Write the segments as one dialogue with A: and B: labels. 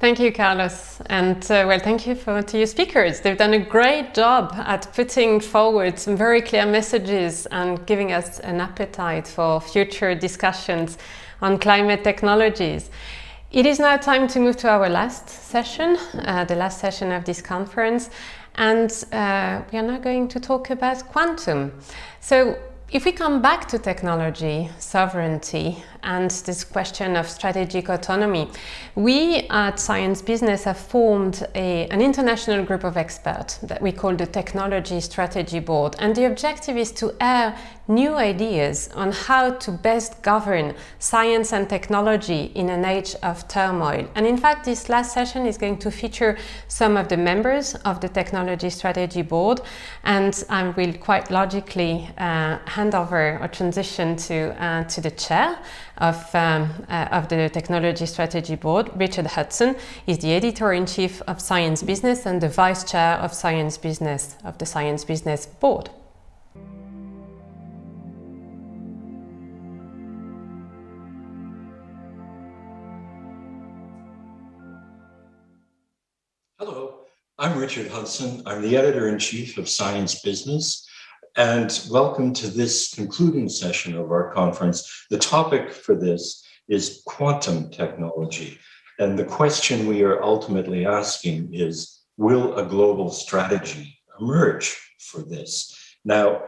A: Thank you, Carlos. And thank you to your speakers. They've done a great job at putting forward some very clear messages and giving us an appetite for future discussions on climate technologies. It is now time to move to our last session, the last session of this conference. And we are now going to talk about quantum. So if we come back to technology, sovereignty, and this question of strategic autonomy, we at Science Business have formed an international group of experts that we call the Technology Strategy Board. And the objective is to air new ideas on how to best govern science and technology in an age of turmoil. And in fact, this last session is going to feature some of the members of the Technology Strategy Board. And I will quite logically hand over or transition to the chair of the Technology Strategy Board. Richard Hudson is the editor-in-chief of Science Business and the vice chair of Science Business of the Science Business Board.
B: Hello, I'm Richard Hudson. I'm the editor-in-chief of Science Business, and welcome to this concluding session of our conference. The topic for this is quantum technology. And the question we are ultimately asking is, will a global strategy emerge for this? Now,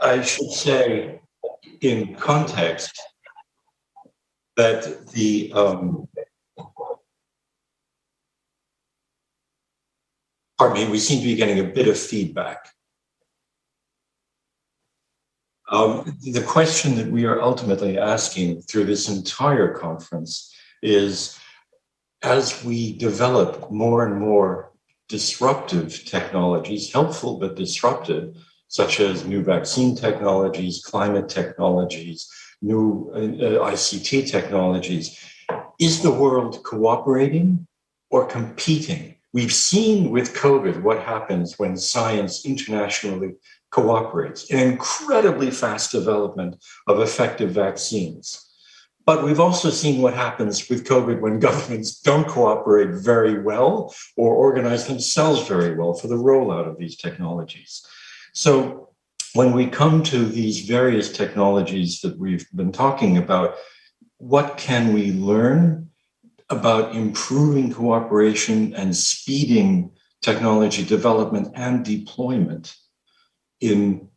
B: I should say in context that the pardon me, we seem to be getting a bit of feedback. The question that we are ultimately asking through this entire conference is, as we develop more and more disruptive technologies, helpful but disruptive, such as new vaccine technologies, climate technologies, new ICT technologies, is the world cooperating or competing? We've seen with COVID what happens when science internationally cooperates, an incredibly fast development of effective vaccines. But we've also seen what happens with COVID when governments don't cooperate very well or organize themselves very well for the rollout of these technologies. So when we come to these various technologies that we've been talking about, what can we learn about improving cooperation and speeding technology development and deployment in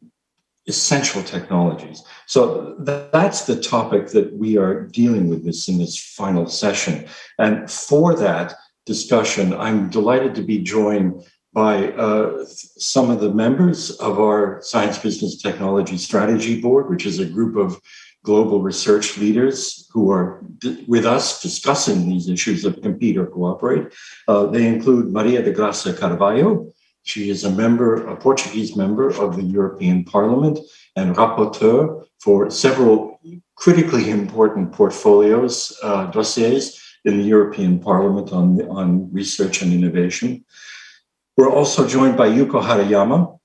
B: essential technologies? So that's the topic that we are dealing with in this final session. And for that discussion, I'm delighted to be joined by some of the members of our Science Business Technology Strategy Board, which is a group of global research leaders who are with us discussing these issues of compete or cooperate. They include Maria de Graca Carvalho. She is a Portuguese member of the European Parliament and rapporteur for several critically important portfolios, dossiers in the European Parliament on research and innovation. We're also joined by Yuko Harayama.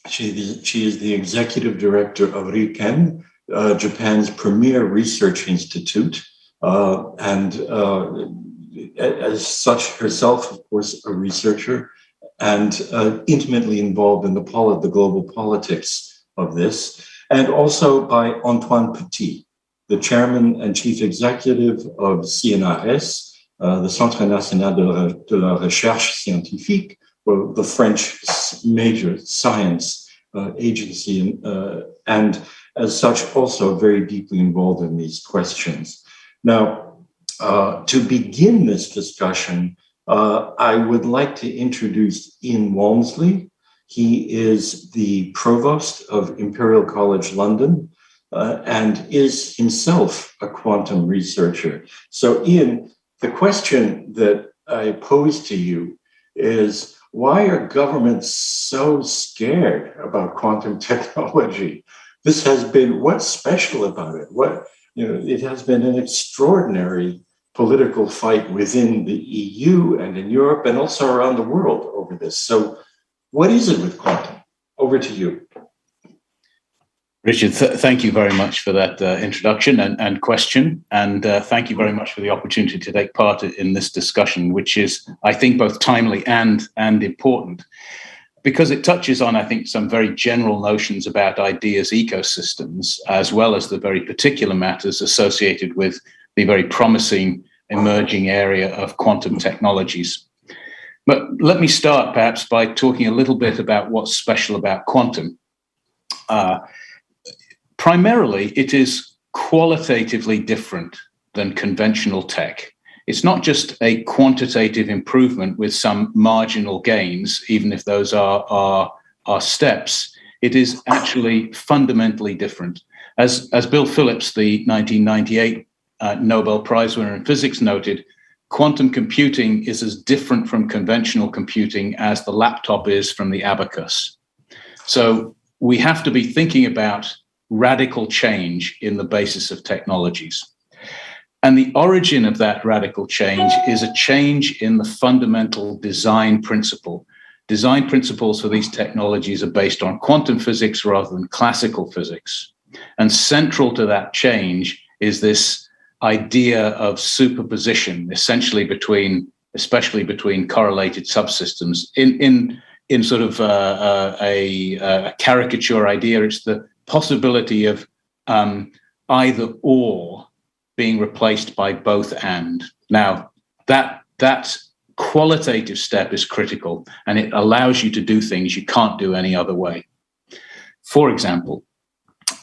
B: She is the executive director of RIKEN, Japan's premier research institute, and as such herself, of course, a researcher and intimately involved in the global politics of this, and also by Antoine Petit, the chairman and chief executive of CNRS, the Centre National de la Recherche Scientifique, or the French major science agency, and as such, also very deeply involved in these questions. Now, to begin this discussion, I would like to introduce Ian Walmsley. He is the Provost of Imperial College London and is himself a quantum researcher. So Ian, the question that I pose to you is, why are governments so scared about quantum technology? This has been, what's special about it? It has been an extraordinary political fight within the EU and in Europe and also around the world over this. So what is it with quantum? Over to you.
C: Richard, thank you very much for that introduction and question. And thank you very much for the opportunity to take part in this discussion, which is, I think, both timely and important, because it touches on, I think, some very general notions about ideas ecosystems, as well as the very particular matters associated with the very promising emerging area of quantum technologies. But let me start perhaps by talking a little bit about what's special about quantum. Primarily, it is qualitatively different than conventional tech. It's not just a quantitative improvement with some marginal gains, even if those are steps. It is actually fundamentally different. As Bill Phillips, the 1998 Nobel Prize winner in physics, noted, quantum computing is as different from conventional computing as the laptop is from the abacus. So we have to be thinking about radical change in the basis of technologies. And the origin of that radical change is a change in the fundamental design principle. Design principles for these technologies are based on quantum physics rather than classical physics. And central to that change is this idea of superposition, essentially especially between correlated subsystems. In sort of a caricature idea, it's the possibility of either or being replaced by both and. Now, that qualitative step is critical, and it allows you to do things you can't do any other way. For example,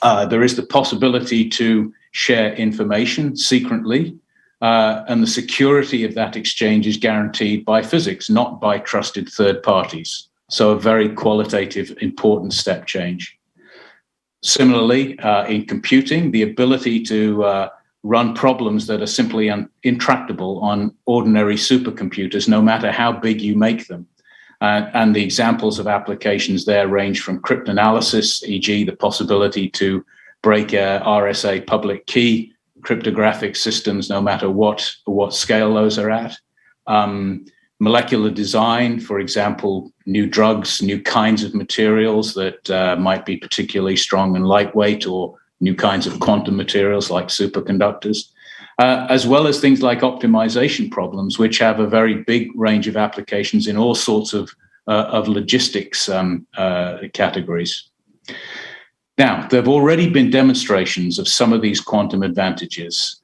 C: there is the possibility to share information secretly, and the security of that exchange is guaranteed by physics, not by trusted third parties. So a very qualitative, important step change. Similarly, in computing, the ability to run problems that are simply intractable on ordinary supercomputers, no matter how big you make them. And the examples of applications there range from cryptanalysis, e.g. the possibility to break a RSA public key cryptographic systems, no matter what scale those are at. Molecular design, for example, new drugs, new kinds of materials that might be particularly strong and lightweight, or new kinds of quantum materials like superconductors, as well as things like optimization problems, which have a very big range of applications in all sorts of logistics categories. Now, there have already been demonstrations of some of these quantum advantages,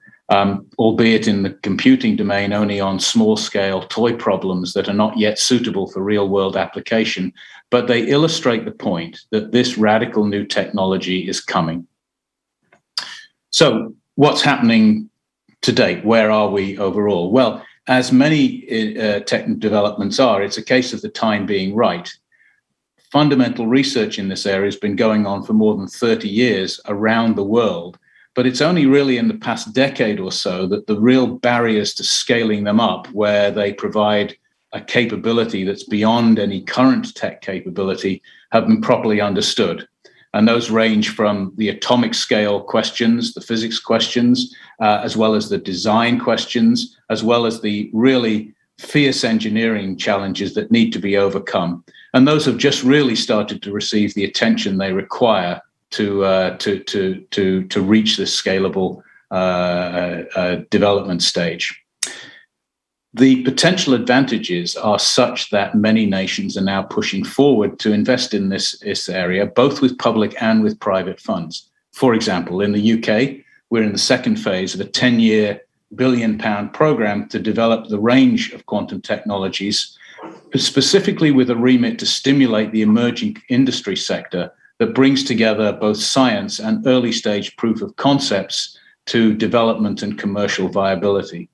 C: albeit in the computing domain only on small-scale toy problems that are not yet suitable for real-world application, but they illustrate the point that this radical new technology is coming. So what's happening to date? Where are we overall? Well, as many tech developments are, it's a case of the time being right. Fundamental research in this area has been going on for more than 30 years around the world, but it's only really in the past decade or so that the real barriers to scaling them up, where they provide a capability that's beyond any current tech capability, have been properly understood. And those range from the atomic scale questions, the physics questions, as well as the design questions, as well as the really fierce engineering challenges that need to be overcome. And those have just really started to receive the attention they require to reach this scalable development stage. The potential advantages are such that many nations are now pushing forward to invest in this area, both with public and with private funds. For example, in the UK, we're in the second phase of a 10-year billion-pound program to develop the range of quantum technologies, specifically with a remit to stimulate the emerging industry sector that brings together both science and early-stage proof of concepts to development and commercial viability.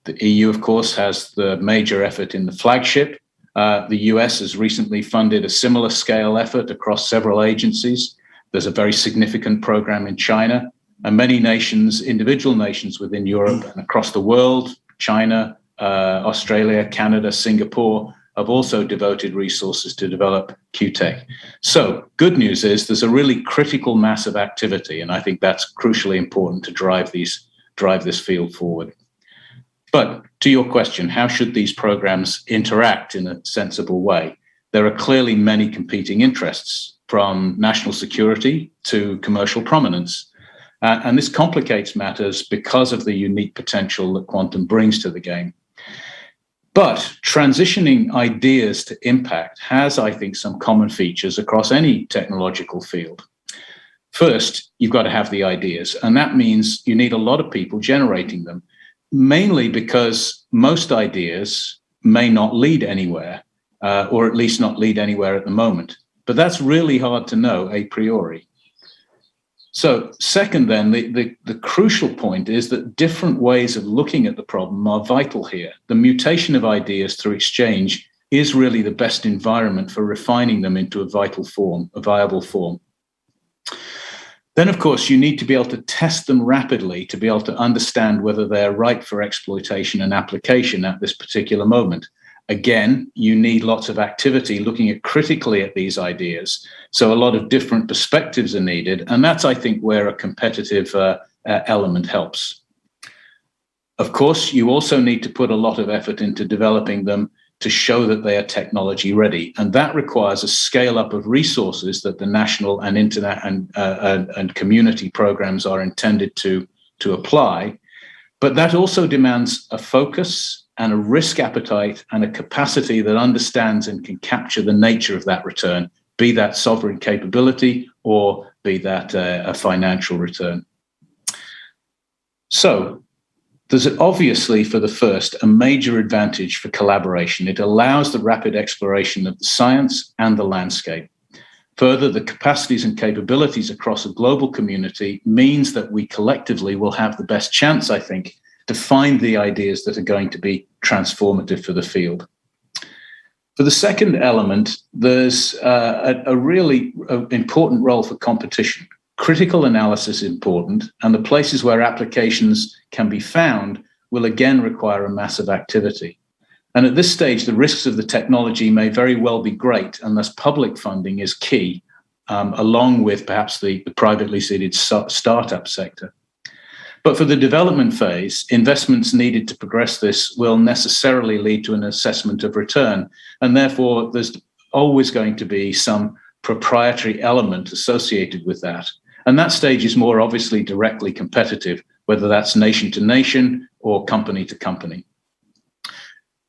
C: The EU, of course, has the major effort in the flagship. The US has recently funded a similar scale effort across several agencies. There's a very significant program in China, and many nations, individual nations within Europe and across the world, China, Australia, Canada, Singapore, have also devoted resources to develop Q-Tech. So good news is there's a really critical mass of activity, and I think that's crucially important to drive this field forward. But to your question, how should these programs interact in a sensible way? There are clearly many competing interests. from national security to commercial prominence. And this complicates matters because of the unique potential that quantum brings to the game. But transitioning ideas to impact has, I think, some common features across any technological field. First, you've got to have the ideas, and that means you need a lot of people generating them, mainly because most ideas may not lead anywhere, or at least not lead anywhere at the moment. But that's really hard to know a priori. So second, then, the crucial point is that different ways of looking at the problem are vital here. The mutation of ideas through exchange is really the best environment for refining them into a vital form, a viable form. Then, of course, you need to be able to test them rapidly to be able to understand whether they're right for exploitation and application at this particular moment. Again, you need lots of activity looking at critically at these ideas. So a lot of different perspectives are needed. And that's, I think, where a competitive element helps. Of course, you also need to put a lot of effort into developing them to show that they are technology ready. And that requires a scale up of resources that the national and internet and community programs are intended to apply. But that also demands a focus and a risk appetite and a capacity that understands and can capture the nature of that return, be that sovereign capability or be that a financial return. So there's obviously, for the first, a major advantage for collaboration. It allows the rapid exploration of the science and the landscape. Further, the capacities and capabilities across a global community means that we collectively will have the best chance, I think, to find the ideas that are going to be transformative for the field. For the second element, there's a really important role for competition. Critical analysis is important, and the places where applications can be found will again require a massive activity. And at this stage, the risks of the technology may very well be great, and thus public funding is key, along with perhaps the privately seeded startup sector. But for the development phase, investments needed to progress this will necessarily lead to an assessment of return. And therefore, there's always going to be some proprietary element associated with that. And that stage is more obviously directly competitive, whether that's nation to nation or company to company.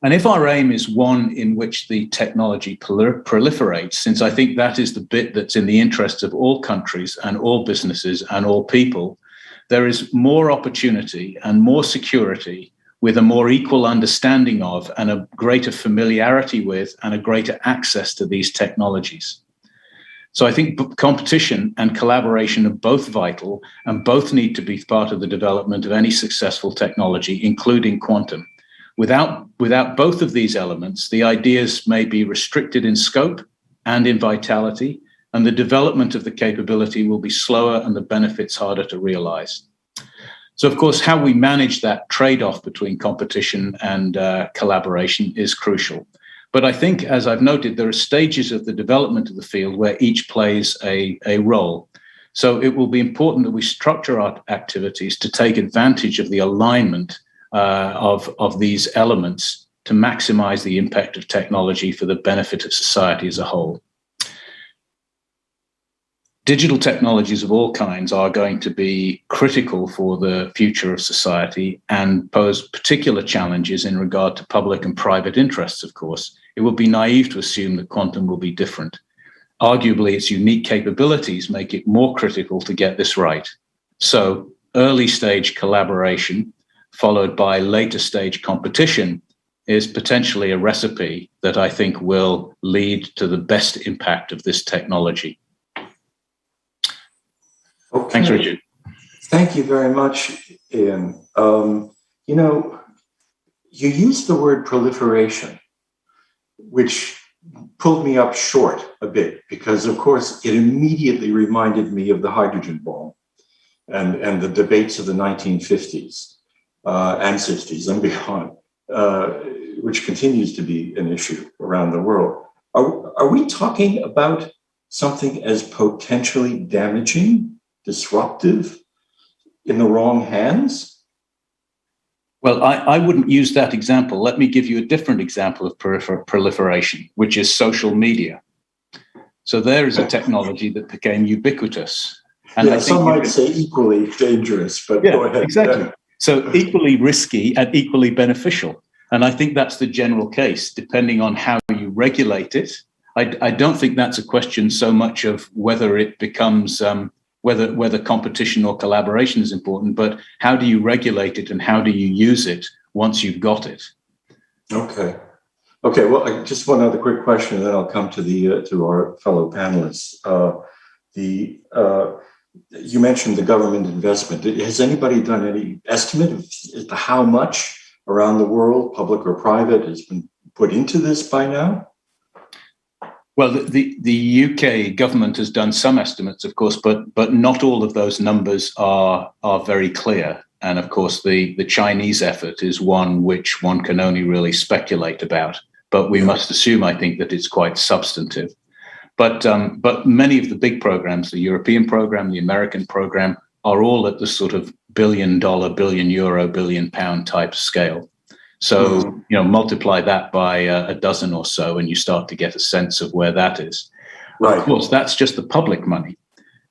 C: And if our aim is one in which the technology proliferates, since I think that is the bit that's in the interest of all countries and all businesses and all people, there is more opportunity and more security with a more equal understanding of and a greater familiarity with and a greater access to these technologies. So I think competition and collaboration are both vital and both need to be part of the development of any successful technology, including quantum. Without both of these elements, the ideas may be restricted in scope and in vitality, and the development of the capability will be slower and the benefits harder to realize. So, of course, how we manage that trade-off between competition and collaboration is crucial. But I think, as I've noted, there are stages of the development of the field where each plays a role. So it will be important that we structure our activities to take advantage of the alignment of these elements to maximize the impact of technology for the benefit of society as a whole. Digital technologies of all kinds are going to be critical for the future of society and pose particular challenges in regard to public and private interests, of course. It would be naive to assume that quantum will be different. Arguably, its unique capabilities make it more critical to get this right. So, early stage collaboration, followed by later stage competition, is potentially a recipe that I think will lead to the best impact of this technology.
B: Okay.
C: Thanks, Richard.
B: Thank you very much, Ian. You used the word proliferation, which pulled me up short a bit because, of course, it immediately reminded me of the hydrogen bomb and the debates of the 1950s and 60s and beyond, which continues to be an issue around the world. Are we talking about something as potentially damaging, disruptive, in the wrong hands?
C: Well, I wouldn't use that example. Let me give you a different example of proliferation, which is social media. So there is a technology that became ubiquitous. And
B: yeah, some might say equally dangerous, but
C: yeah,
B: go ahead.
C: Exactly.
B: Yeah.
C: So equally risky and equally beneficial. And I think that's the general case, depending on how you regulate it. I don't think that's a question so much of whether it becomes whether competition or collaboration is important, but how do you regulate it and how do you use it once you've got it?
B: Okay. Well, just one other quick question, and then I'll come to the to our fellow panelists. You mentioned the government investment. Has anybody done any estimate of how much around the world, public or private, has been put into this by now?
C: Well, the UK government has done some estimates, of course, but not all of those numbers are very clear. And of course, the Chinese effort is one which one can only really speculate about. But we must assume, I think, that it's quite substantive. But many of the big programs, the European program, the American program, are all at the sort of $1 billion, billion euro, billion pound type scale. So, multiply that by a dozen or so, and you start to get a sense of where that is. Right. Of course, that's just the public money.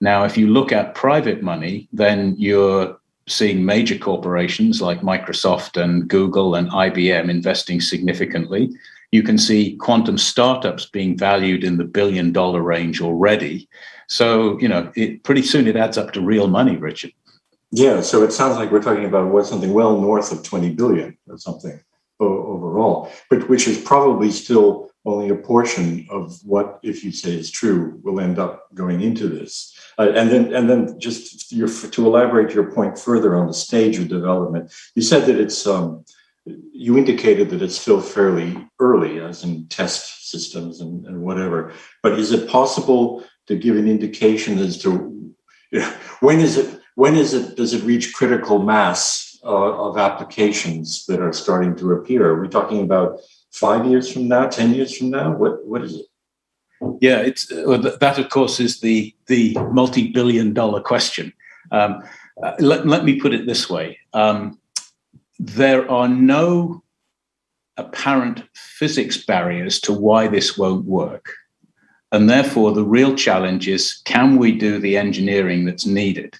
C: Now, if you look at private money, then you're seeing major corporations like Microsoft and Google and IBM investing significantly. You can see quantum startups being valued in the $1 billion range already. So, pretty soon it adds up to real money, Richard.
B: Yeah, so it sounds like we're talking about something well north of 20 billion or something overall, but which is probably still only a portion of what, if you say is true, will end up going into this. And then just to elaborate your point further on the stage of development, you said that it's you indicated that it's still fairly early, as in test systems and whatever. But is it possible to give an indication as to does it reach critical mass of applications that are starting to appear? Are we talking about 5 years from now, 10 years from now? What is it?
C: Yeah, it's that, of course, is the multi-billion-dollar question. Let me put it this way. There are no apparent physics barriers to why this won't work. And therefore, the real challenge is, can we do the engineering that's needed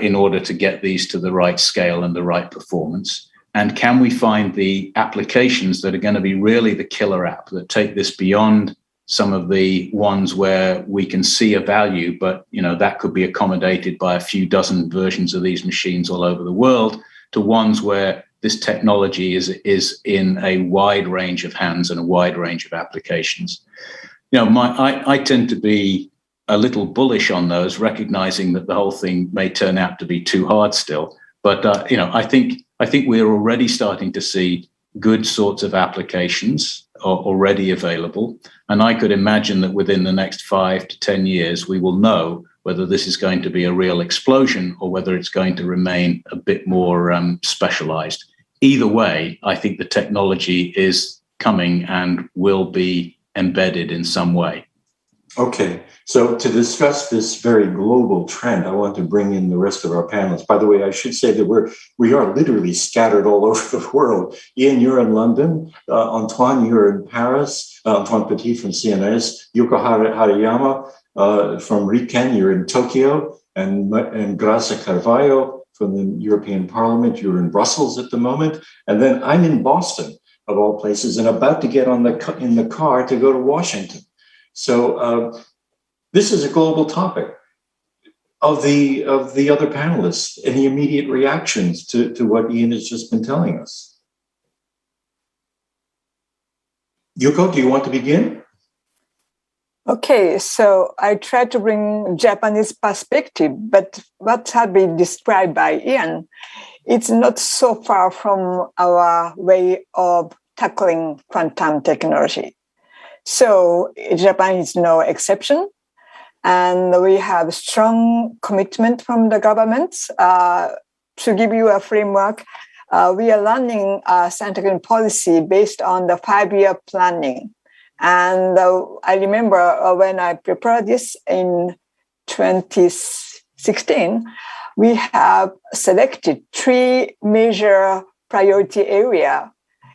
C: in order to get these to the right scale and the right performance? And can we find the applications that are going to be really the killer app that take this beyond some of the ones where we can see a value, but that could be accommodated by a few dozen versions of these machines all over the world, to ones where this technology is in a wide range of hands and a wide range of applications. I tend to be a little bullish on those, recognizing that the whole thing may turn out to be too hard still. But I think we're already starting to see good sorts of applications are already available, and I could imagine that within the next 5 to 10 years we will know whether this is going to be a real explosion or whether it's going to remain a bit more specialized. Either way, I think the technology is coming and will be embedded in some way. Okay, so to discuss this very global trend, I want to bring in the rest of our panelists. By the way, I should say that we are literally scattered all over the world. Ian, you're in London. Antoine, you're in Paris. Antoine Petit from CNRS. Yuko Harayama from RIKEN, you're in Tokyo. And Graca Carvalho from the European Parliament, you're in Brussels at the moment. And then I'm in Boston, of all places, and about to get in the car to go to Washington. So this is a global topic. Of the other panelists, any immediate reactions to what Ian has just been telling us? Yuko, do you want to begin?
D: Okay, so I try to bring Japanese perspective, but what has been described by Ian, it's not so far from our way of tackling quantum technology. So Japan is no exception, and we have strong commitment from the government. To give you a framework, we are running a scientific policy based on the 5-year planning. And I remember when I prepared this in 2016, we have selected 3 major priority areas: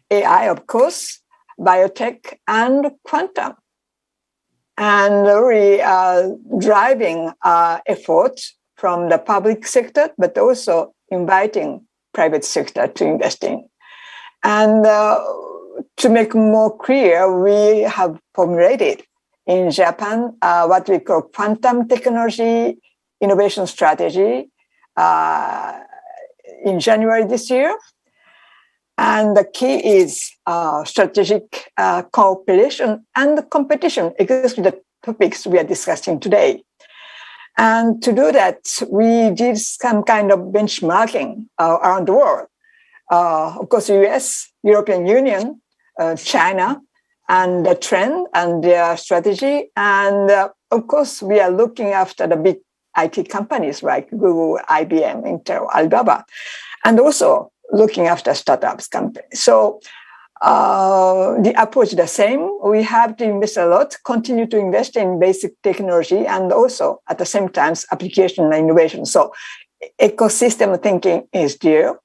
D: AI, of course, biotech, and quantum. and really driving efforts from the public sector, but also inviting private sector to invest in. And to make more clear, we have formulated in Japan what we call quantum technology innovation strategy in January this year. And the key is strategic cooperation and competition, exactly the topics we are discussing today. And to do that, we did some kind of benchmarking around the world. Of course, US, European Union, China, and the trend and their strategy. And of course, we are looking after the big IT companies like Google, IBM, Intel, Alibaba, and also looking after startups companies. So the approach is the same. We have to invest a lot, continue to invest in basic technology, and also at the same time, application and innovation. So ecosystem thinking is there.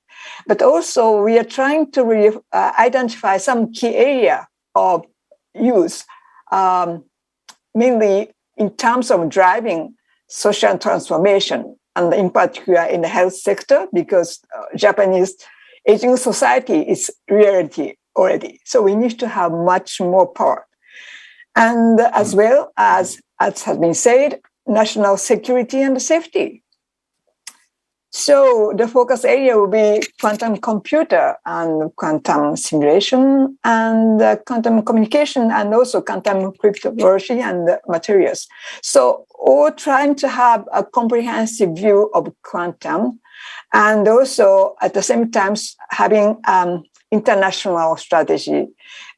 D: But also we are trying to identify some key area of use, mainly in terms of driving social transformation, and in particular in the health sector, because Japanese aging society is reality already. So we need to have much more power. And as well as has been said, national security and safety. So the focus area will be quantum computer and quantum simulation and quantum communication and also quantum cryptography and materials. So all trying to have a comprehensive view of quantum and also at the same time having international strategy.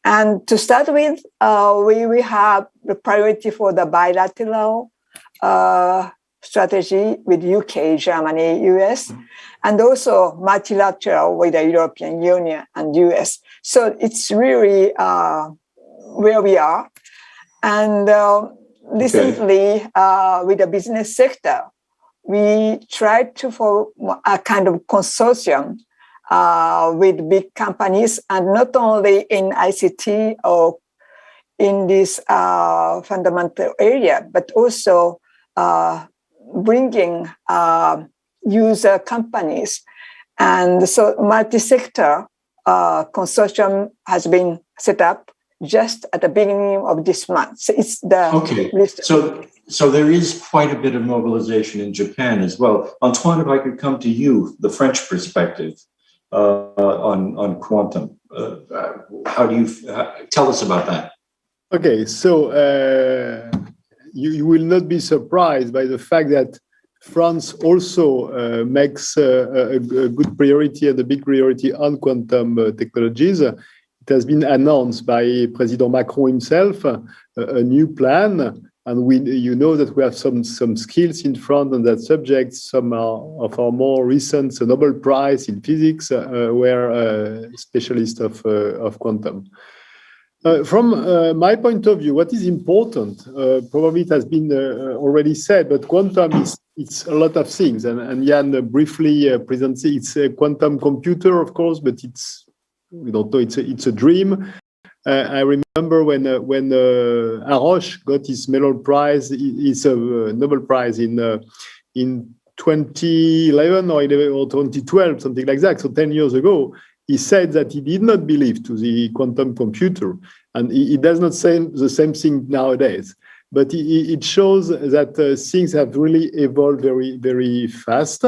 D: And to start with, we have the priority for the bilateral strategy with UK, Germany, US, and also multilateral with the European Union and US. So it's really where we are. And recently, with the business sector, we tried to form a kind of consortium with big companies, and not only in ICT or in this fundamental area, but also bringing user companies. And so multi-sector consortium has been set up just at the beginning of this month. So it's the list.
B: So there is quite a bit of mobilization in Japan as well. Antoine, if I could come to you, the French perspective on quantum. How do you tell us about that?
E: Okay, so you will not be surprised by the fact that France also makes a good priority and a big priority on quantum technologies. It has been announced by President Macron himself, a new plan. And you know that we have some skills in France on that subject. Some of our more recent Nobel Prize in physics were specialists of quantum. From my point of view, what is important, probably it has been already said, but quantum it's a lot of things. And Jan briefly presents it. It's a quantum computer, of course, but we don't know, it's a dream. I remember when Haroche got his Nobel Prize, Nobel Prize in 2011 or 2012, something like that. So 10 years ago, he said that he did not believe to the quantum computer, and he does not say the same thing nowadays. But it shows that things have really evolved very, very fast.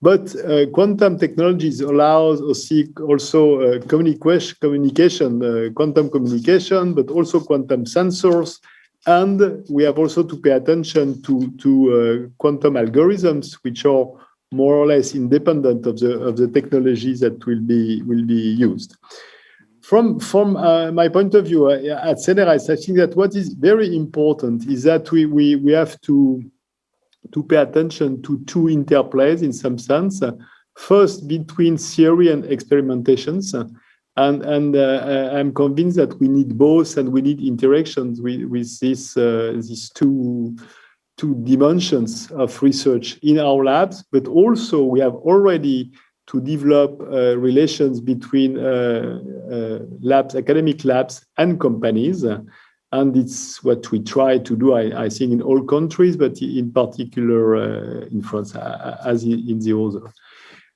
E: But quantum technologies allows also communication, quantum communication, but also quantum sensors. And we have also to pay attention to quantum algorithms, which are more or less independent of the technologies that will be used. From my point of view at CNRS, I think that what is very important is that we have to pay attention to two interplays in some sense. First, between theory and experimentations, and I'm convinced that we need both, and we need interactions with these two dimensions of research in our labs. But also, we have already to develop relations between labs, academic labs, and companies. And it's what we try to do, I think, in all countries, but in particular in France, as in the other.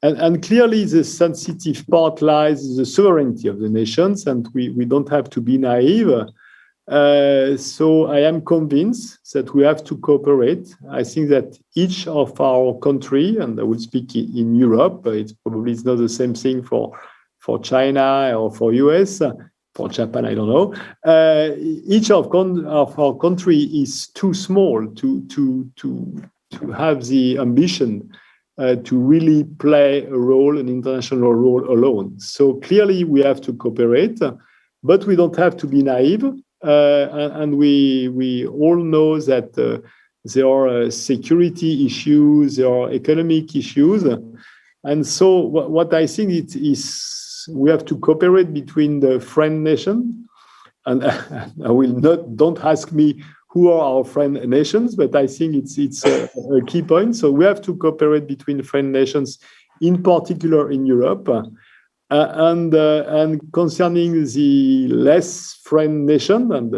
E: And clearly, the sensitive part lies in the sovereignty of the nations, and we don't have to be naive. So I am convinced that we have to cooperate. I think that each of our country, and I will speak in Europe, it's not the same thing for China or for US. For Japan, I don't know. Each of our country is too small to have the ambition to really play a role, an international role alone. So clearly, we have to cooperate, but we don't have to be naive. And we all know that there are security issues, there are economic issues, and so what I think it is. We have to cooperate between the friend nation, and don't ask me who are our friend nations, but I think it's a key point. So we have to cooperate between friend nations, in particular in Europe, and concerning the less friend nation. And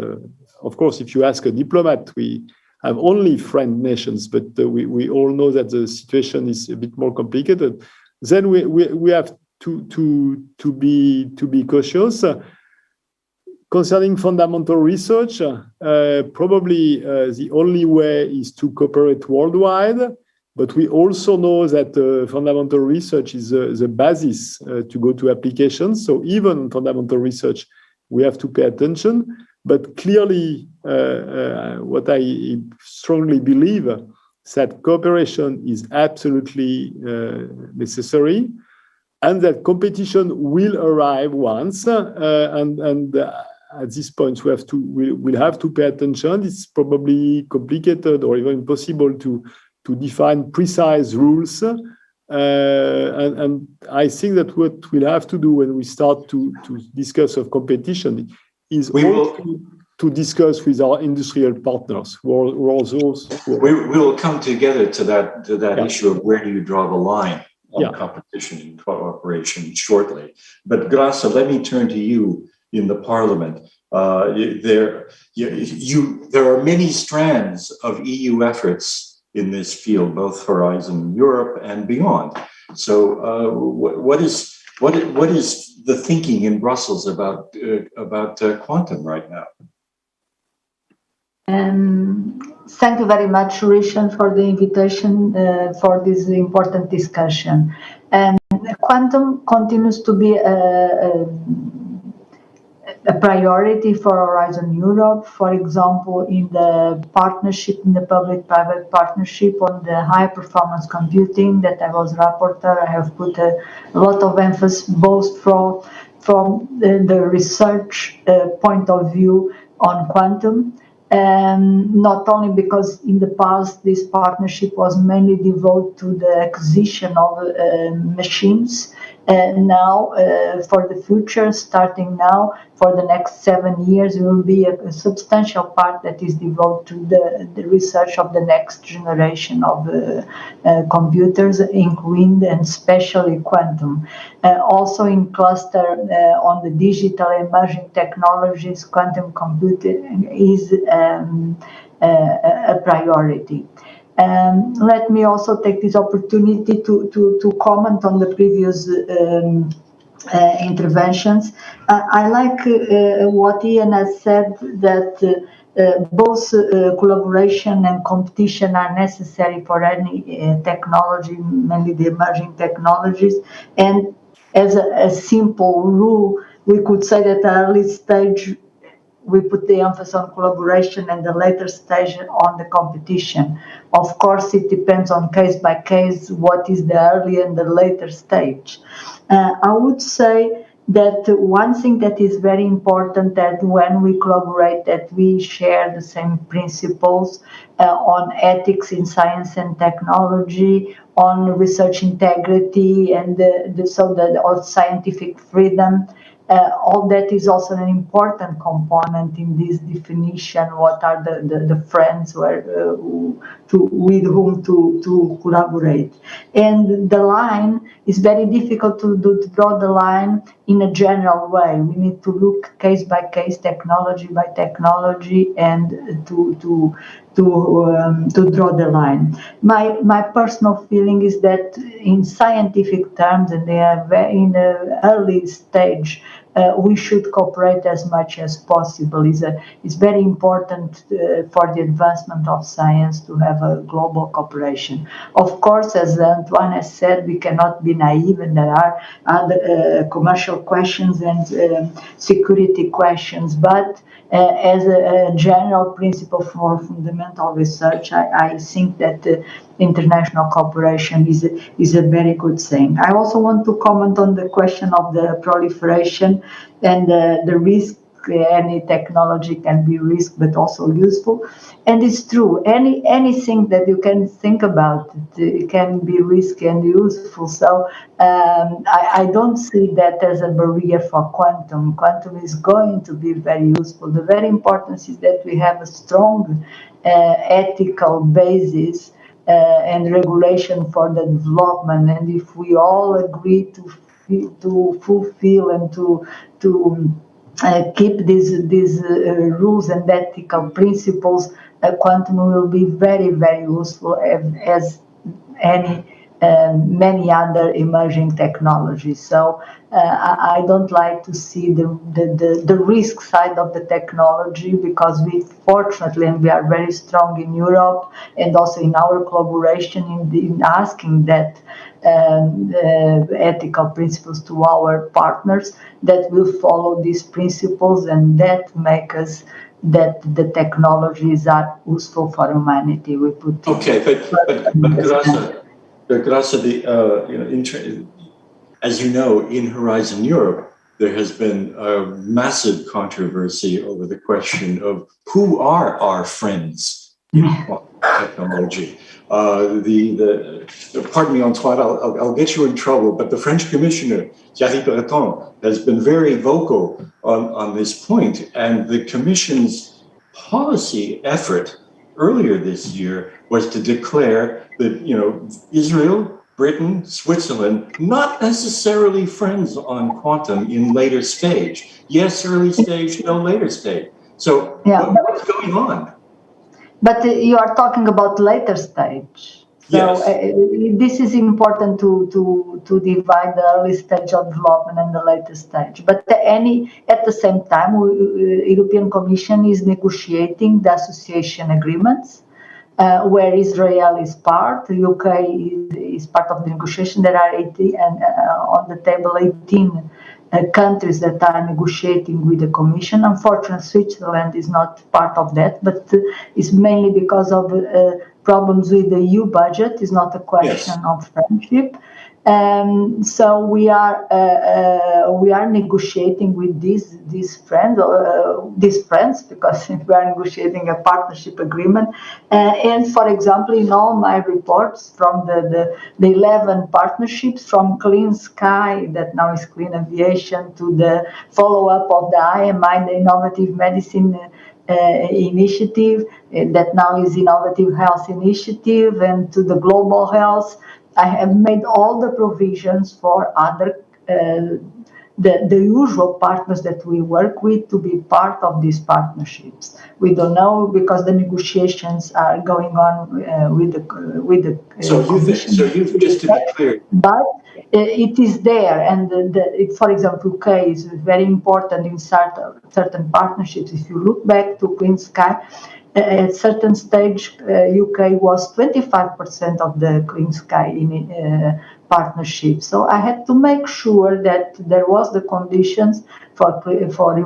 E: of course, if you ask a diplomat, we have only friend nations, but we all know that the situation is a bit more complicated. Then we have to be cautious. Concerning fundamental research, probably the only way is to cooperate worldwide, but we also know that fundamental research is the basis to go to applications. So even fundamental research, we have to pay attention. But clearly, what I strongly believe is that cooperation is absolutely necessary, and that competition will arrive once, and at this point we'll have to pay attention. It's probably complicated or even impossible to define precise rules, and I think that what we'll have to do when we start to discuss of competition is to discuss with our industrial partners, who are those.
B: We will come together to that issue of where do you draw the line on competition and cooperation shortly. But Graca, let me turn to you in the Parliament. There are many strands of EU efforts in this field, both Horizon Europe and beyond. So, what is the thinking in Brussels about quantum right now?
F: Thank you very much, RIKEN, for the invitation for this important discussion. Quantum continues to be a priority for Horizon Europe. For example, in the partnership, in the public-private partnership on the high-performance computing that I was rapporteur, I have put a lot of emphasis both from the research point of view on quantum, not only because in the past this partnership was mainly devoted to the acquisition of machines. Now, for the future, starting now, for the next 7 years, there will be a substantial part that is devoted to the research of the next generation of computers, including and especially quantum. Also in cluster on the digital emerging technologies, quantum computing is a priority. Let me also take this opportunity to comment on the previous interventions. I like what Ian has said, that both collaboration and competition are necessary for any technology, mainly the emerging technologies. And as a simple rule, we could say that at early stage we put the emphasis on collaboration and the later stage on the competition. Of course, it depends on case by case what is the early and the later stage. I would say that one thing that is very important, that when we collaborate, that we share the same principles on ethics in science and technology, on research integrity, and so the scientific freedom. all that is also an important component in this definition. What are the friends with whom to collaborate? And the line is very difficult to draw the line in a general way. We need to look case by case, technology by technology, and to draw the line. My personal feeling is that in scientific terms, and they are in an early stage, we should cooperate as much as possible. It's very important for the advancement of science to have a global cooperation. Of course, as Antoine has said, we cannot be naive, and there are other commercial questions and security questions, but as a general principle for fundamental research, I think that international cooperation is a very good thing. I also want to comment on the question of the proliferation and the risk. Any technology can be risk, but also useful. And it's true. Anything that you can think about, it can be risky and useful. So I don't see that as a barrier for quantum. Quantum is going to be very useful. The very important is that we have a strong ethical basis and regulation for the development. And if we all agree to fulfill and to keep these rules and ethical principles, quantum will be very, very useful as many other emerging technologies. So I don't like to see the risk side of the technology, because we fortunately, and we are very strong in Europe and also in our collaboration in asking that ethical principles to our partners that will follow these principles, and that make us that the technologies are useful for humanity. We put
B: okay, but Graca, as you know, in Horizon Europe, there has been a massive controversy over the question of who are our friends in technology. Pardon me, Antoine, I'll get you in trouble, but the French Commissioner, Thierry Breton, has been very vocal on this point, and the Commission's policy effort earlier this year was to declare that, Israel, Britain, Switzerland, not necessarily friends on quantum in later stage. Yes, early stage, no later stage. So what's going on?
F: But you are talking about later stage. So
B: yes.
F: This is important to divide the early stage of development and the later stage. But at the same time, European Commission is negotiating the association agreements, where Israel is part, the UK is part of the negotiation. There are 18, on the table 18 countries that are negotiating with the Commission. Unfortunately, Switzerland is not part of that, but it's mainly because of problems with the EU budget. It's not a question of friendship. So we are negotiating with these friends because we are negotiating a partnership agreement. And for example, in all my reports from the 11 partnerships, from Clean Sky, that now is Clean Aviation, to the follow-up of the IMI, the Innovative Medicine Initiative, that now is Innovative Health Initiative, and to the Global Health, I have made all the provisions for other the usual partners that we work with to be part of these partnerships. We don't know because the negotiations are going on with the Commission.
B: So you've just to be clear.
F: But it is there, and for example, UK is very important in certain partnerships. If you look back to Clean Sky, at certain stage, UK was 25% of the Clean Sky partnership. So I had to make sure that there was the conditions for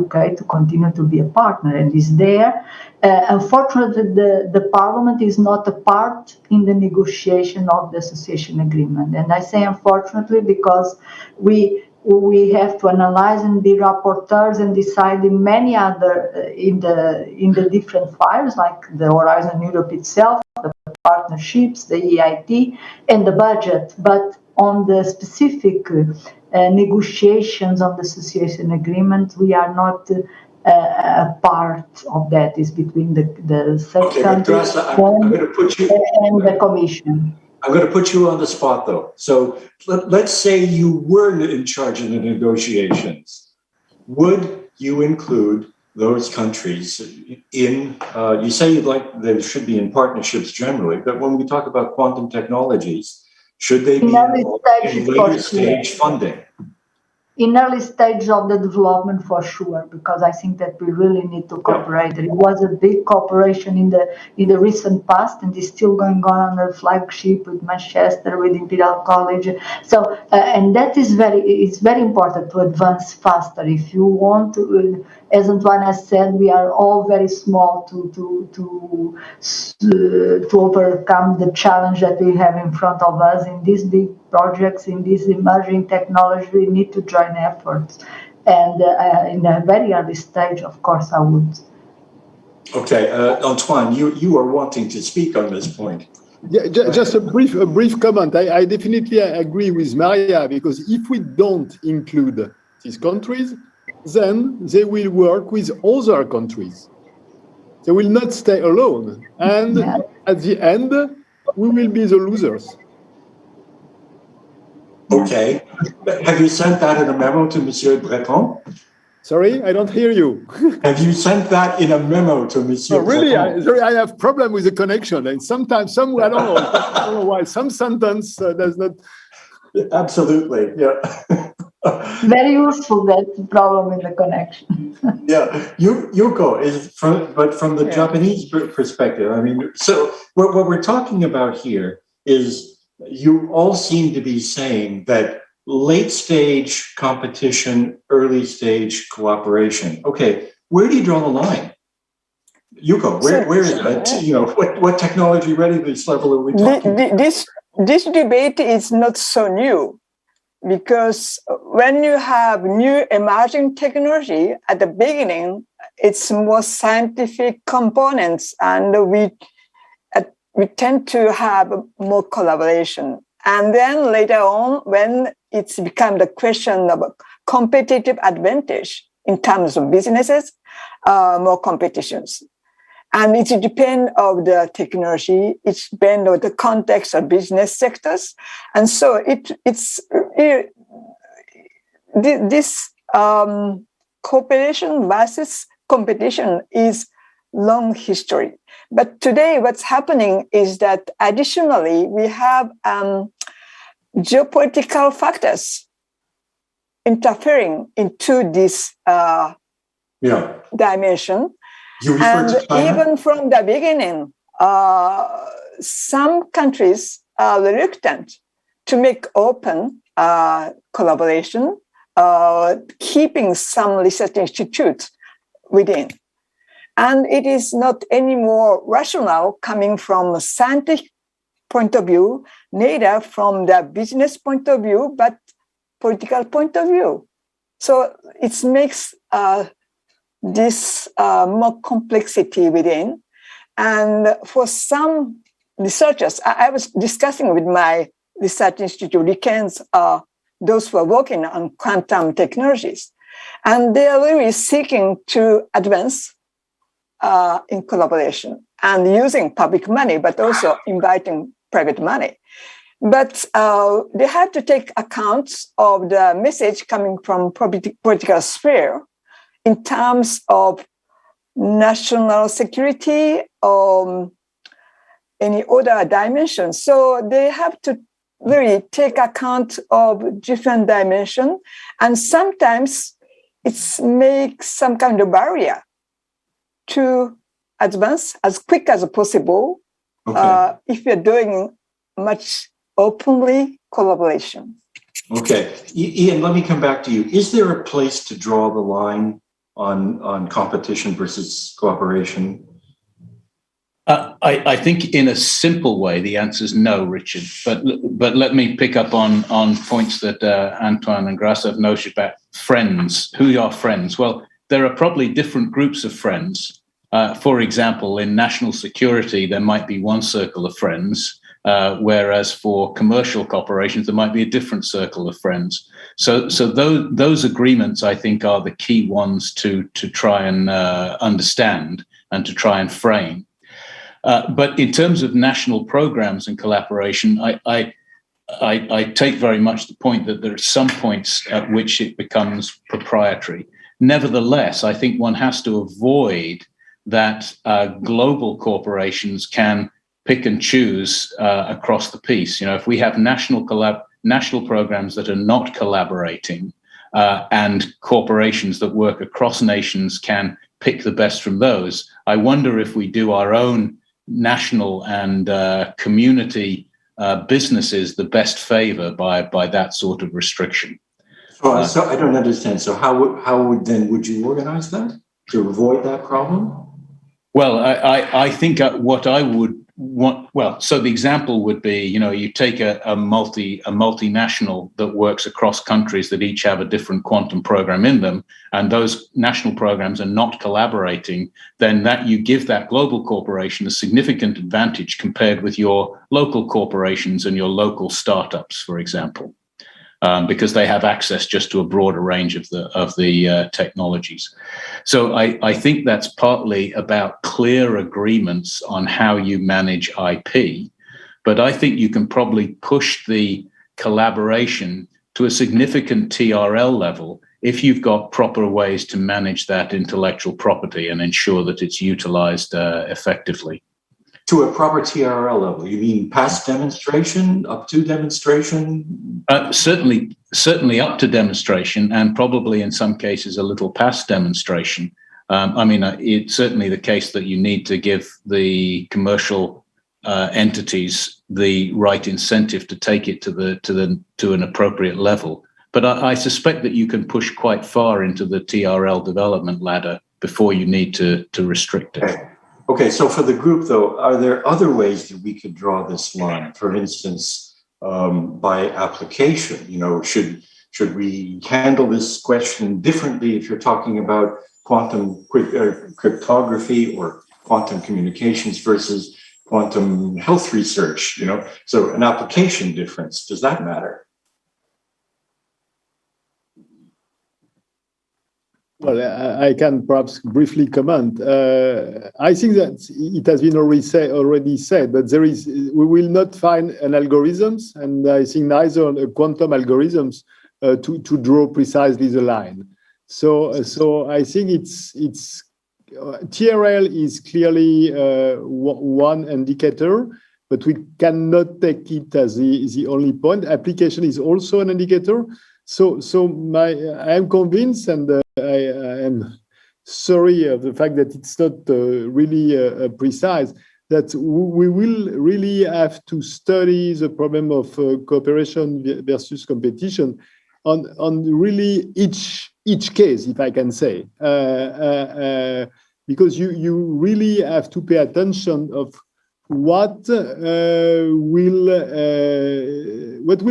F: UK to continue to be a partner, and is there. Unfortunately, the Parliament is not a part in the negotiation of the association agreement, and I say unfortunately because we have to analyze and be rapporteurs and decide in many other in the different files, like the Horizon Europe itself, the partnerships, the EIT, and the budget. But on the specific negotiations on the association agreement, we are not a part of that. Is between the third country
B: I'm going to put you
F: and the Commission.
B: I'm going to put you on the spot, though. So let's say you were in charge of the negotiations. Would you include those countries in, you say you'd like, they should be in partnerships generally, but when we talk about quantum technologies, should they be in later stage funding?
F: In early stage of the development, for sure, because I think that we really need to cooperate. It was a big cooperation in the recent past, and it's still going on the flagship with Manchester, with Imperial College. So, and that is it's very important to advance faster. If you want to, as Antoine has said, we are all very small to overcome the challenge that we have in front of us in these big projects, in this emerging technology. We need to join efforts, and in a very early stage, of course, I would.
B: Okay, Antoine, you are wanting to speak on this point.
E: Yeah, just a brief comment. I definitely agree with Maria, because if we don't include these countries, then they will work with other countries. They will not stay alone, and at the end, we will be the losers.
B: Okay. Have you sent that in a memo to Monsieur Breton?
E: Sorry, I don't hear you.
B: Have you sent that in a memo to Monsieur Breton?
E: Sorry, I have problem with the connection, and sometimes I don't know why some sentence does not.
B: Absolutely, yeah.
F: Very useful, that problem in the connection.
B: Yeah, Yuko is from the Japanese perspective. I mean, so what we're talking about here is, you all seem to be saying that late stage competition, early stage cooperation. Okay, where do you draw the line? Yuko, where is it? You know, what technology readiness level are we talking about?
D: This debate is not so new, because when you have new emerging technology at the beginning, it's more scientific components, and we tend to have more collaboration. And then later on, when it's become the question of competitive advantage in terms of businesses, more competitions. And it depends on the technology, it depends on the context of business sectors. And so this cooperation versus competition is long history. But today, what's happening is that additionally, we have geopolitical factors interfering into this dimension. And even from the beginning, some countries are reluctant to make open collaboration, keeping some research institutes within. And it is not any more rational coming from a scientific point of view, neither from the business point of view, but political point of view. So it makes this more complexity within. And for some researchers, I was discussing with my research institute, RIKENs, those who are working on quantum technologies. And they are really seeking to advance in collaboration and using public money, but also inviting private money. But they have to take account of the message coming from political sphere in terms of national security or any other dimension. So they have to really take account of different dimensions, and sometimes it makes some kind of barrier to advance as quick as possible if you're doing much openly collaboration.
B: Okay. Ian, let me come back to you. Is there a place to draw the line on competition versus cooperation?
C: I think in a simple way, the answer is no, Richard. But let me pick up on points that Antoine and Graca have noted about friends. Who are friends? Well, there are probably different groups of friends. For example, in national security, there might be one circle of friends, whereas for commercial corporations, there might be a different circle of friends. So those agreements, I think, are the key ones to try and understand and to try and frame. But in terms of national programs and collaboration, I take very much the point that there are some points at which it becomes proprietary. Nevertheless, I think one has to avoid that global corporations can pick and choose across the piece. You know, if we have national programs that are not collaborating, and corporations that work across nations can pick the best from those, I wonder if we do our own national and community businesses the best favor by that sort of restriction.
B: So I don't understand. So how would you organize that to avoid that problem?
C: Well, I think what I would want. Well, so the example would be, you know, you take a multinational that works across countries that each have a different quantum program in them, and those national programs are not collaborating. Then that you give that global corporation a significant advantage compared with your local corporations and your local startups, for example. Because they have access just to a broader range of the technologies. So I think that's partly about clear agreements on how you manage IP, but I think you can probably push the collaboration to a significant TRL level if you've got proper ways to manage that intellectual property and ensure that it's utilized effectively.
B: To a proper TRL level, you mean past demonstration, up to demonstration?
C: Certainly up to demonstration, and probably in some cases a little past demonstration. I mean, it's certainly the case that you need to give the commercial entities the right incentive to take it to an appropriate level. But I suspect that you can push quite far into the TRL development ladder before you need to restrict it.
B: Okay, so for the group, though, are there other ways that we could draw this line? For instance, by application, you know, should we handle this question differently if you're talking about quantum cryptography or quantum communications versus quantum health research? You know, so an application difference, does that matter?
E: Well, I can perhaps briefly comment. I think that it has been already said, but we will not find an algorithms, and I think neither a quantum algorithms to draw precisely the line. So I think it's TRL is clearly one indicator, but we cannot take it as the only point. Application is also an indicator. So I am convinced, and I am sorry of the fact that it's not really precise, that we will really have to study the problem of cooperation versus competition on really each case, if I can say, because you really have to pay attention of what will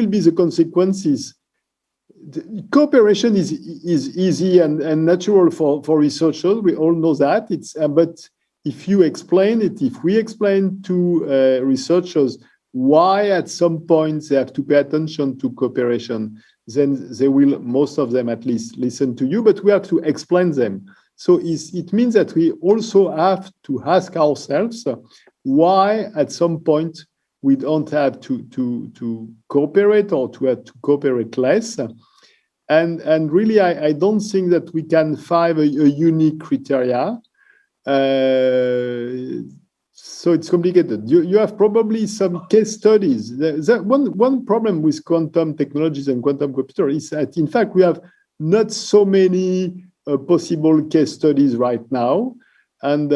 E: be the consequences. Cooperation is easy and natural for researchers. We all know that. But if you explain it, if we explain to researchers why at some point they have to pay attention to cooperation, then they will, most of them at least, listen to you. But we have to explain them. So it means that we also have to ask ourselves why at some point we don't have to cooperate or to have to cooperate less. And really, I don't think that we can find a unique criteria. So it's complicated. You have probably some case studies. One problem with quantum technologies and quantum computer is that, in fact, we have not so many possible case studies right now. And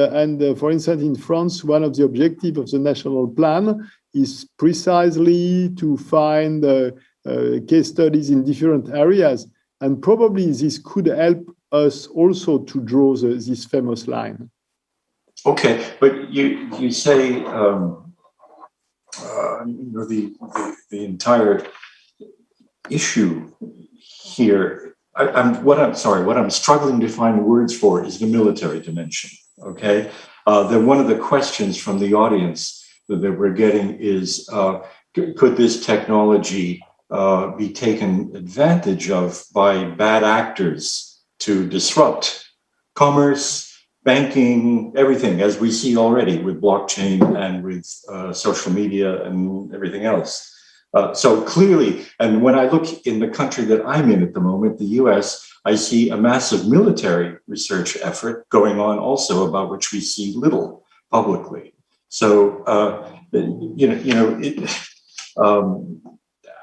E: for instance, in France, one of the objectives of the national plan is precisely to find case studies in different areas, and probably this could help us also to draw this famous line.
B: Okay, but you say the entire issue here. What I'm struggling to find words for is the military dimension. Okay, then one of the questions from the audience that we're getting is, could this technology be taken advantage of by bad actors to disrupt commerce, banking, everything, as we see already with blockchain and with social media and everything else. So clearly, and when I look in the country that I'm in at the moment, the US, I see a massive military research effort going on also, about which we see little publicly. So,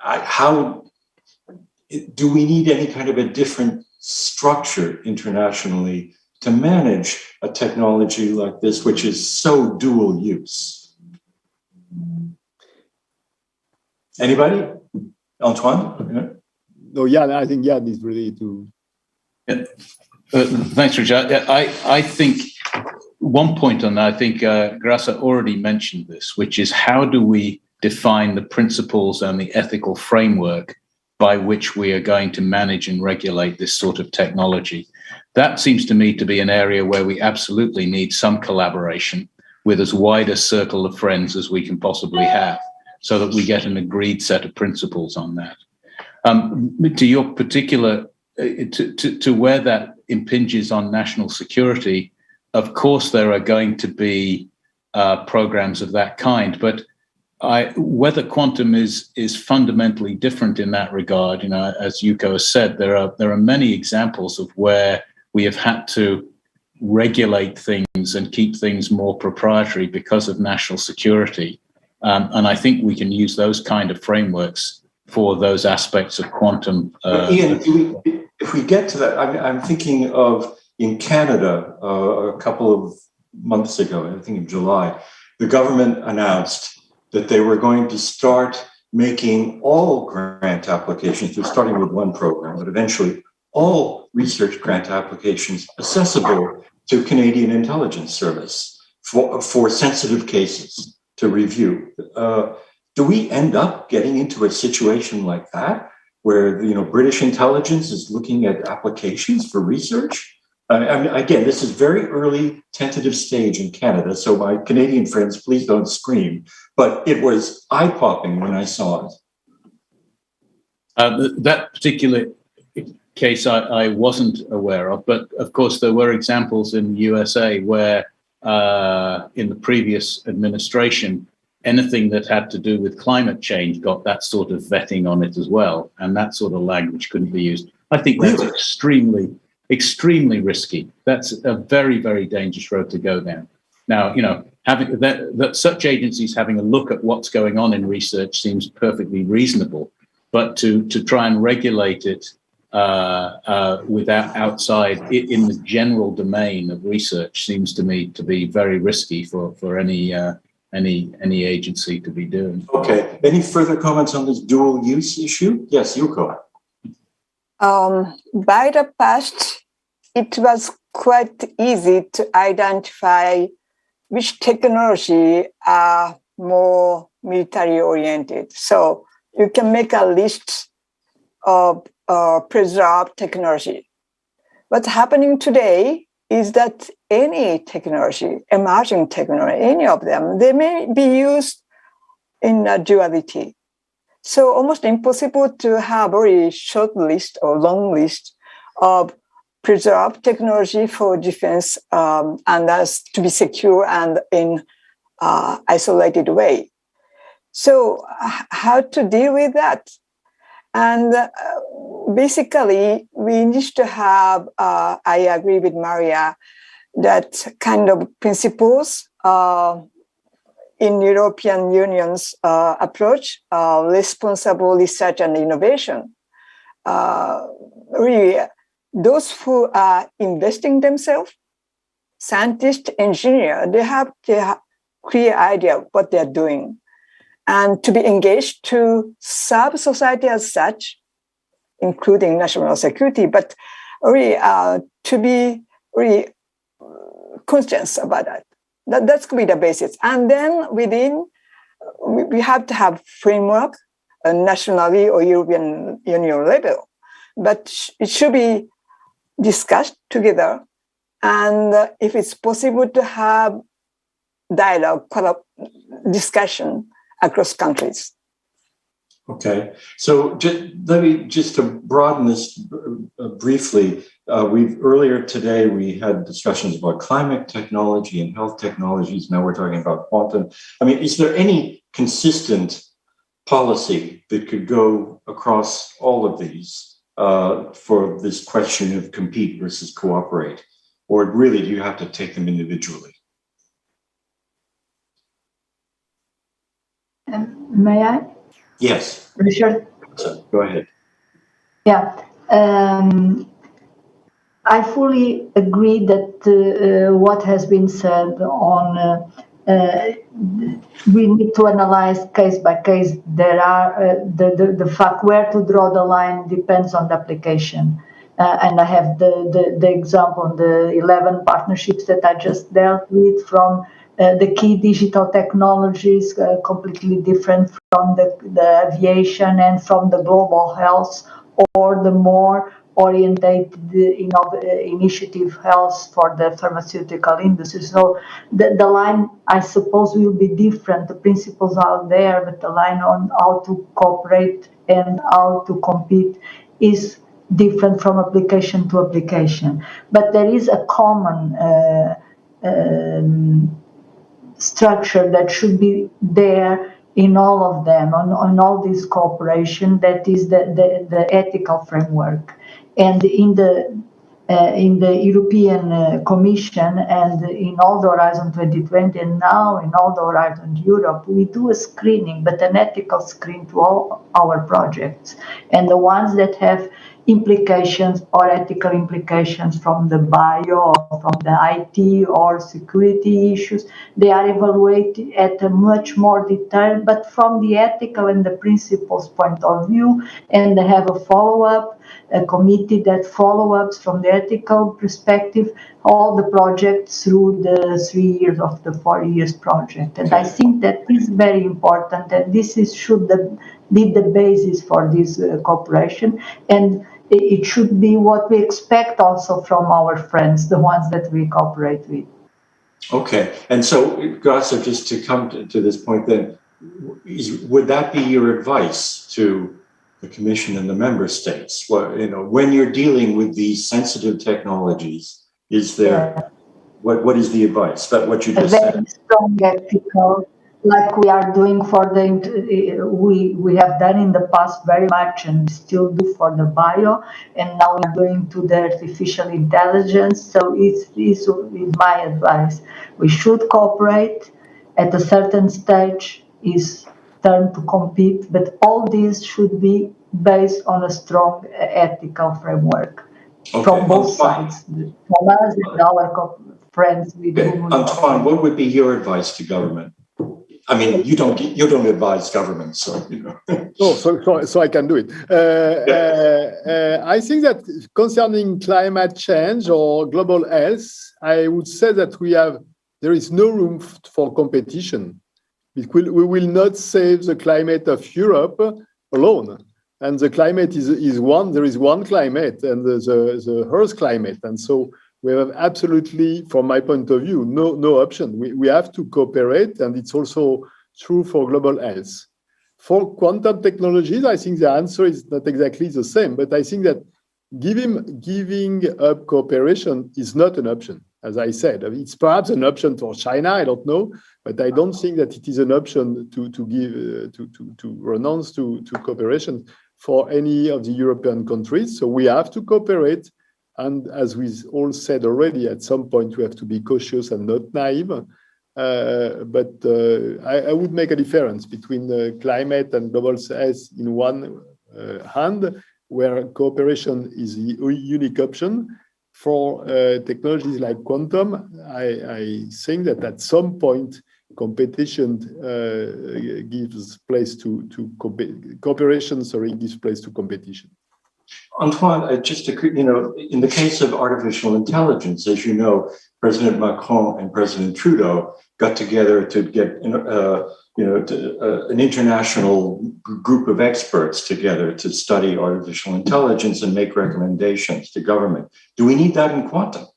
B: how do we need any kind of a different structure internationally to manage a technology like this, which is so dual use? Anybody? Antoine?
E: No, Jan, I think Jan is ready to.
C: Thanks, Richard. I think one point on that, I think Graca already mentioned this, which is how do we define the principles and the ethical framework by which we are going to manage and regulate this sort of technology? That seems to me to be an area where we absolutely need some collaboration with as wide a circle of friends as we can possibly have, so that we get an agreed set of principles on that. To your particular, to where that impinges on national security, of course there are going to be programs of that kind, but whether quantum is fundamentally different in that regard, as Yuko has said, there are many examples of where we have had to regulate things and keep things more proprietary because of national security. And I think we can use those kind of frameworks for those aspects of quantum.
B: Ian, if we get to that, I'm thinking of in Canada a couple of months ago, I think in July, the government announced that they were going to start making all grant applications. They're starting with one program, but eventually all research grant applications accessible to Canadian Intelligence Service for sensitive cases to review. Do we end up getting into a situation like that, where British intelligence is looking at applications for research? Again, this is very early tentative stage in Canada, so my Canadian friends, please don't scream. But it was eye-popping when I saw it.
C: That particular case I wasn't aware of, but of course there were examples in the USA where in the previous administration, anything that had to do with climate change got that sort of vetting on it as well, and that sort of language couldn't be used. I think that's extremely risky. That's a very, very dangerous road to go down. Now, having that such agencies having a look at what's going on in research seems perfectly reasonable, but to try and regulate it without outside in the general domain of research seems to me to be very risky for any agency to be doing.
B: Okay. Any further comments on this dual use issue? Yes, Yuko.
D: By the past, it was quite easy to identify which technology are more military oriented. So you can make a list of preserved technology. What's happening today is that any technology, emerging technology, any of them, they may be used in a duality. So almost impossible to have a very short list or long list of preserved technology for defense and that's to be secure and in isolated way. So how to deal with that? And basically, we need to have, I agree with Maria, that kind of principles in European Union's approach, responsible research and innovation. Really, those who are investing themselves, scientists, engineers, they have the clear idea of what they're doing. And to be engaged to serve society as such, including national security, but really to be really conscious about that. That's going to be the basis. And then within, we have to have framework nationally or European Union level, but it should be discussed together. And if it's possible to have dialogue, discussion across countries.
B: Okay, so let me just to broaden this briefly. Earlier today we had discussions about climate technology and health technologies. Now we're talking about quantum. I mean, is there any consistent policy that could go across all of these for this question of compete versus cooperate, or really do you have to take them individually?
F: May I?
B: Yes.
F: Richard?
B: So, go ahead.
F: Yeah. I fully agree that what has been said on we need to analyze case by case. There are the fact where to draw the line depends on the application. And I have the example, the 11 partnerships that I just dealt with from the key digital technologies, completely different from the aviation and from the global health, or the more orientated initiative health for the pharmaceutical industry. So the line, I suppose, will be different. The principles are there, but the line on how to cooperate and how to compete is different from application to application. But there is a common structure that should be there in all of them, on all this cooperation, that is the ethical framework. And in the European Commission and in all the Horizon 2020 and now in all the Horizon Europe, we do a screening, but an ethical screen to all our projects. And the ones that have implications or ethical implications from the bio or from the IT or security issues, they are evaluated at a much more detail, but from the ethical and the principles point of view, and they have a follow-up, a committee that follow-ups from the ethical perspective, all the projects through the 3 years of the 4 years project. And I think that is very important, and this should be the basis for this cooperation. And it should be what we expect also from our friends, the ones that we cooperate with.
B: Okay, and so, Graca, just to come to this point then, would that be your advice to the Commission and the member states? Well, when you're dealing with these sensitive technologies, is there, what is the advice? That what you just said?
F: Very strong ethical, like we are doing for we have done in the past very much and still do for the bio, and now we're going to the artificial intelligence. So it's my advice. We should cooperate. At a certain stage is turn to compete, but all these should be based on a strong ethical framework from both sides, from us and our friends.
B: Antoine, what would be your advice to government? I mean, you don't advise government, so
E: so I can do it. I think that concerning climate change or global health, I would say that there is no room for competition. We will not save the climate of Europe alone. And the climate is one. There is one climate, and the Earth climate, and so we have absolutely, from my point of view, no option. We have to cooperate, and it's also true for global health. For quantum technologies, I think the answer is not exactly the same, but I think that giving up cooperation is not an option. As I said, it's perhaps an option for China. I don't know, but I don't think that it is an option to renounce to cooperation for any of the European countries. So we have to cooperate. And as we all said already, at some point we have to be cautious and not naive. But I would make a difference between climate and global health in one hand, where cooperation is the unique option. For technologies like quantum, I think that at some point competition gives place to cooperation. Gives place to competition.
B: Antoine, just in the case of artificial intelligence, as you know, President Macron and President Trudeau got together to get an international group of experts together to study artificial intelligence and make recommendations to government. Do we need that in quantum?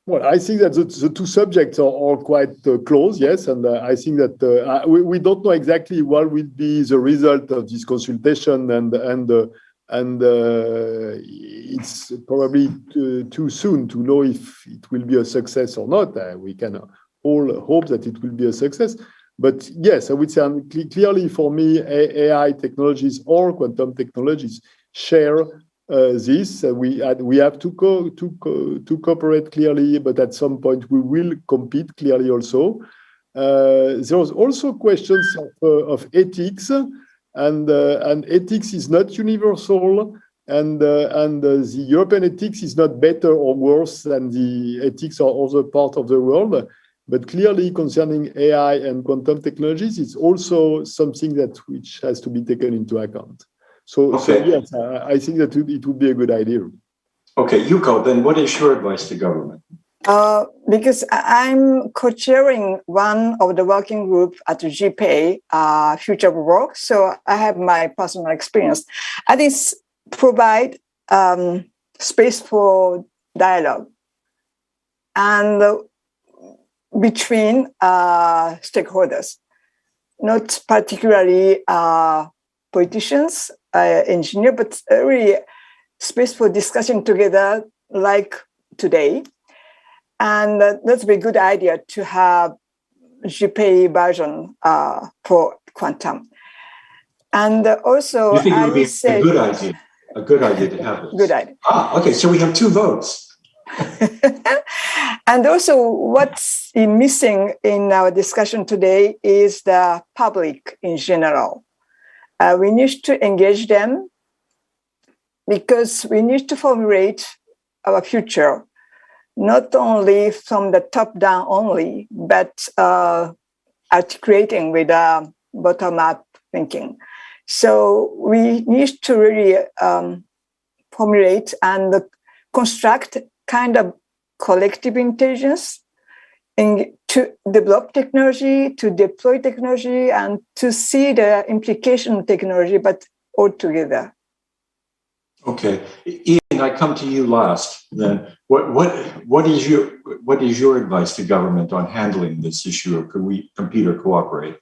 E: Well, I think that the two subjects are quite close, yes, and I think that we don't know exactly what will be the result of this consultation, and it's probably too soon to know if it will be a success or not. We can all hope that it will be a success. But yes, I would say clearly for me, AI technologies or quantum technologies share this. We have to cooperate clearly, but at some point we will compete clearly also. There's also questions of ethics, and ethics is not universal, and the European ethics is not better or worse than the ethics of other parts of the world. But clearly, concerning AI and quantum technologies, it's also something which has to be taken into account. So yes, I think that it would be a good idea.
B: Okay, Yuko, then what is your advice to government?
D: Because I'm co-chairing one of the working group at GPA, Future of Work, so I have my personal experience. And it's provide space for dialogue and between stakeholders, not particularly politicians, engineers, but really space for discussion together like today. And that's a good idea to have GPA version for quantum. And also,
B: you think
D: I
B: it would be
D: would say
B: a good idea to have this?
D: Good idea.
B: Okay, so we have 2 votes.
D: And also, what's missing in our discussion today is the public in general. We need to engage them because we need to formulate our future, not only from the top down only, but articulating with bottom-up thinking. So we need to really formulate and construct kind of collective intelligence to develop technology, to deploy technology, and to see the implication of technology, but all together.
B: Okay, Ian, I come to you last. Then, what is your advice to government on handling this issue of could we compete or cooperate?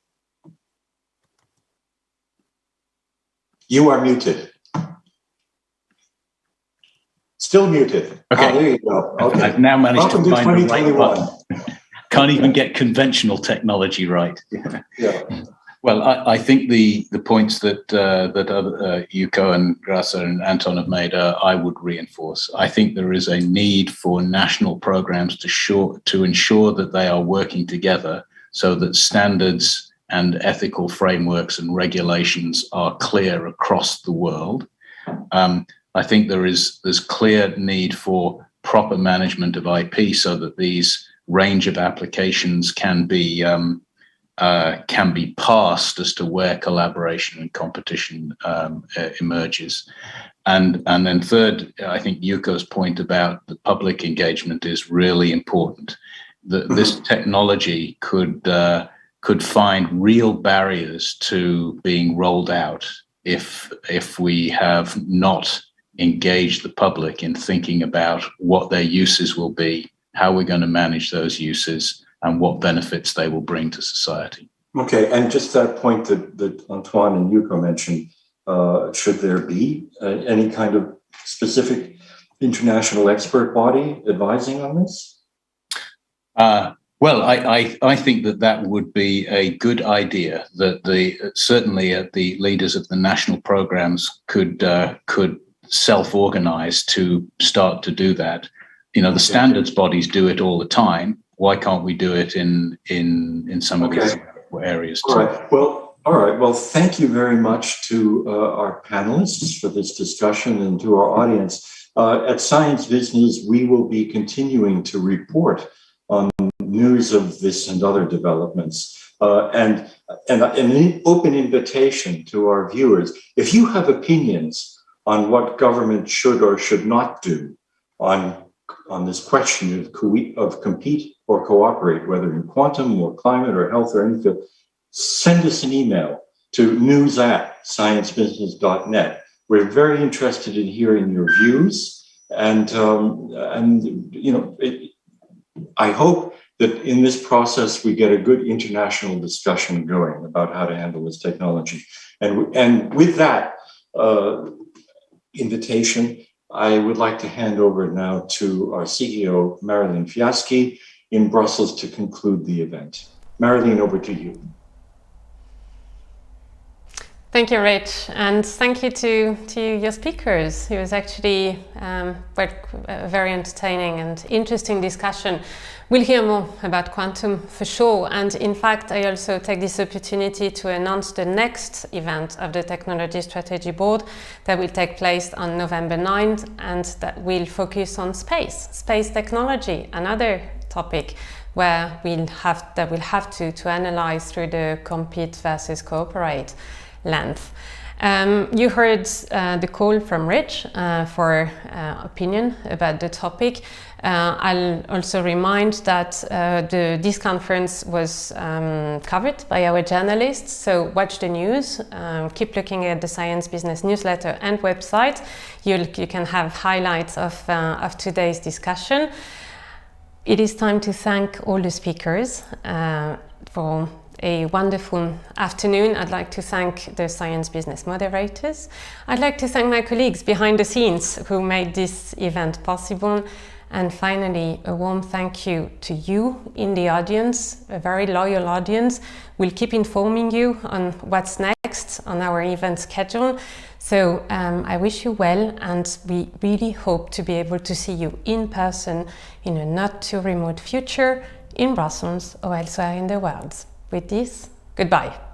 B: You are muted. Still muted.
C: Okay.
B: There you go. Okay.
C: I've now managed
B: Welcome
C: to find the right
B: 2021.
C: button. Can't even get conventional technology right.
B: Yeah.
C: Well, I think the points that Yuko and Graca and Anton have made, I would reinforce. I think there is a need for national programs to ensure that they are working together so that standards and ethical frameworks and regulations are clear across the world. I think there's clear need for proper management of IP so that these range of applications can be passed as to where collaboration and competition emerges. And then third, I think Yuko's point about the public engagement is really important. This technology could find real barriers to being rolled out if we have not engaged the public in thinking about what their uses will be, how we're going to manage those uses, and what benefits they will bring to society.
B: Okay, and just that point that Antoine and Yuko mentioned, should there be any kind of specific international expert body advising on this?
C: Well, I think that would be a good idea. That certainly the leaders of the national programs could self-organize to start to do that. You know, the standards bodies do it all the time. Why can't we do it in some of these areas too?
B: All right. Well, thank you very much to our panelists for this discussion and to our audience. At Science Business, we will be continuing to report on news of this and other developments. And an open invitation to our viewers. If you have opinions on what government should or should not do on this question of compete or cooperate, whether in quantum or climate or health or anything, send us an email to news@sciencebusiness.net. We're very interested in hearing your views, and you know, I hope that in this process, we get a good international discussion going about how to handle this technology. And with that invitation, I would like to hand over now to our CEO, Marilyn Fiaschi, in Brussels to conclude the event. Marilyn, over to you.
A: Thank you, Rich, and thank you to your speakers. It was actually a very entertaining and interesting discussion. We'll hear more about quantum for sure, and in fact I also take this opportunity to announce the next event of the Technology Strategy Board that will take place on November 9th, and that will focus on space technology, another topic where we'll have to analyze through the compete versus cooperate length. You heard the call from Rich for opinion about the topic. I'll also remind that this conference was covered by our journalists, so watch the news, keep looking at the Science Business newsletter and website. You can have highlights of today's discussion. It is time to thank all the speakers for a wonderful afternoon. I'd like to thank the Science Business moderators. I'd like to thank my colleagues behind the scenes who made this event possible. And finally, a warm thank you to you in the audience, a very loyal audience. We'll keep informing you on what's next on our event schedule. So I wish you well, and we really hope to be able to see you in person in a not too remote future in Brussels or elsewhere in the world. With this, goodbye.